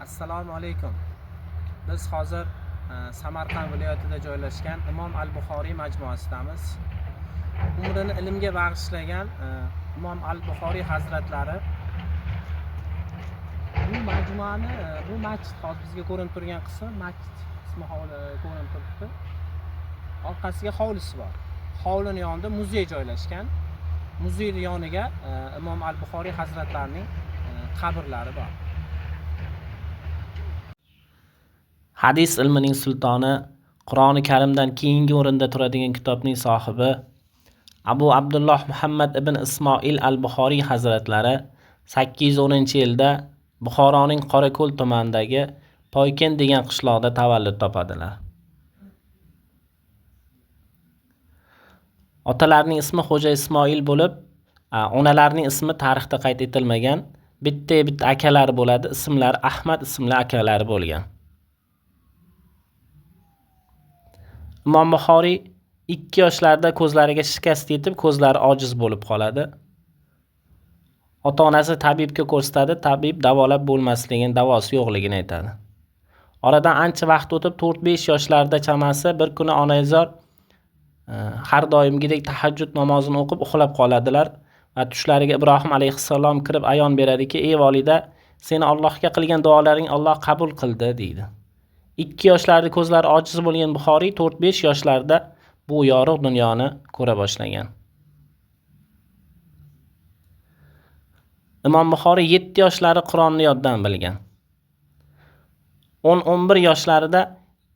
Assalomu alaykum. Biz hozir Samarqand viloyatida joylashgan Imom al-Buxoriy majmuasidamiz. Umrini ilmga bag'ishlagan Imom al-Buxoriy hazratlari bu majmuani, bu masjid hozir bizga ko'rinib turgan qism masjid ismi ko'rinib turibdi. Orqasiga hovlisi bor. Hovlining yonida muzey joylashgan. Muzey yoniga Imom al-Buxoriy hazratlarining qabrlari bor. Hadis ilmining sultoni, Qur'oni Karimdan keyingi o'rinda turadigan kitobning sohibi Abu Abdulloh Muhammad ibn Ismoil al-Buxoriy hazratlari 810-yilda Buxoroning Qorako'l tumanidagi Poykin degan qishloqda tavallud topadilar. Otalarining ismi Xo'ja Ismoil bo'lib, onalarining ismi tarixda qayd etilmagan. Bitta akalari bo'ladi, ismlari Ahmad ismli akalari bo'lgan. Imom Buxoriy 2 yoshlarida ko'zlariga shikast yetib, ko'zlari ojiz bo'lib qoladi. Ota-onasi tabibga ko'rsatadi, tabib davolab bo'lmasligini, davosi yo'qligini aytadi. Oradan ancha vaqt o'tib 4-5 yoshlarida chamasi bir kuni onaizor har doimgidek tahajjud namozini o'qib uxlab qoladilar va tushlariga Ibrohim alayhissalom kirib ayon beradiki, "Ey volida, seni Allohga qilgan duolaring Alloh qabul qildi", deydi. 2 yoshlarda ko'zlari ojiz bo'lgan Buxoriy 4-5 yoshlarda bu yorug' dunyoni ko'ra boshlagan. Imom Buxoriy 7 yoshlari Qur'onni yoddan bilgan. 10-11 yoshlarida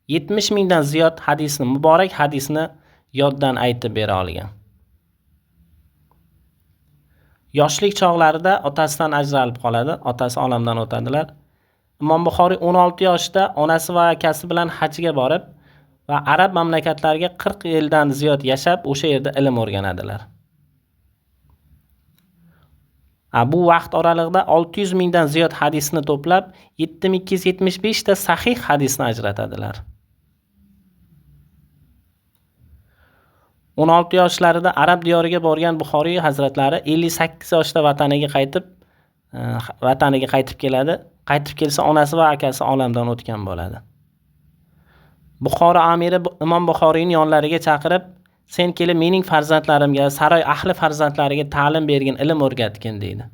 70 mingdan ziyod hadisni, muborak hadisni yoddan aytib bera olgan. Yoshlik chog'larida otasidan ajralib qoladi, otasi olamdan o'tadilar. Imom Buxoriy 16 yoshda onasi va akasi bilan hajga borib va arab mamlakatlariga 40 yildan ziyod yashab, o'sha yerda ilm o'rganadilar. Bu vaqt oralig'ida 600 mingdan ziyod hadisni to'plab, 7275 ta sahih hadisni ajratadilar. 16 yoshlarida arab diyoriga borgan Buxoriy hazratlari 58 yoshda vataniga qaytib keladi. Qaytib kelsa onasi va akasi olamdan o'tgan bo'ladi. Buxoro amiri Imom Buxoriyning yonlariga chaqirib, "Sen kelib mening farzandlarimga, saroy ahli farzandlariga ta'lim bergin, ilm o'rgatgin", deydi.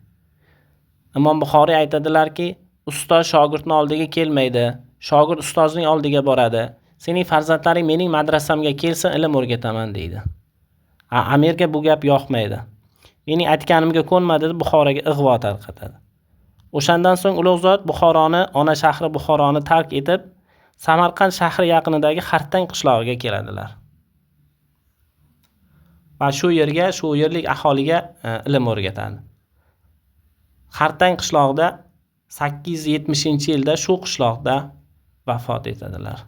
Imom Buxoriy aytadilarki, "Ustoz shogirdning oldiga kelmaydi, shogird ustozning oldiga boradi. Sening farzandlaring mening madrasamga kelsin, ilm o'rgataman", deydi. Amirga bu gap yoqmaydi. "Mening aytganimga ko'nmadi", deb Buxoroga ig'vo tarqatadi. O'shandan so'ng ulug' zot Buxoroni, ona shahri Buxoroni tark etib, Samarqand shahri yaqinidagi Xartang qishlog'iga keladilar. Va shu yerlik aholiga ilm o'rgatadi. Xartang qishlog'ida 870-yilda shu qishloqda vafot etadilar.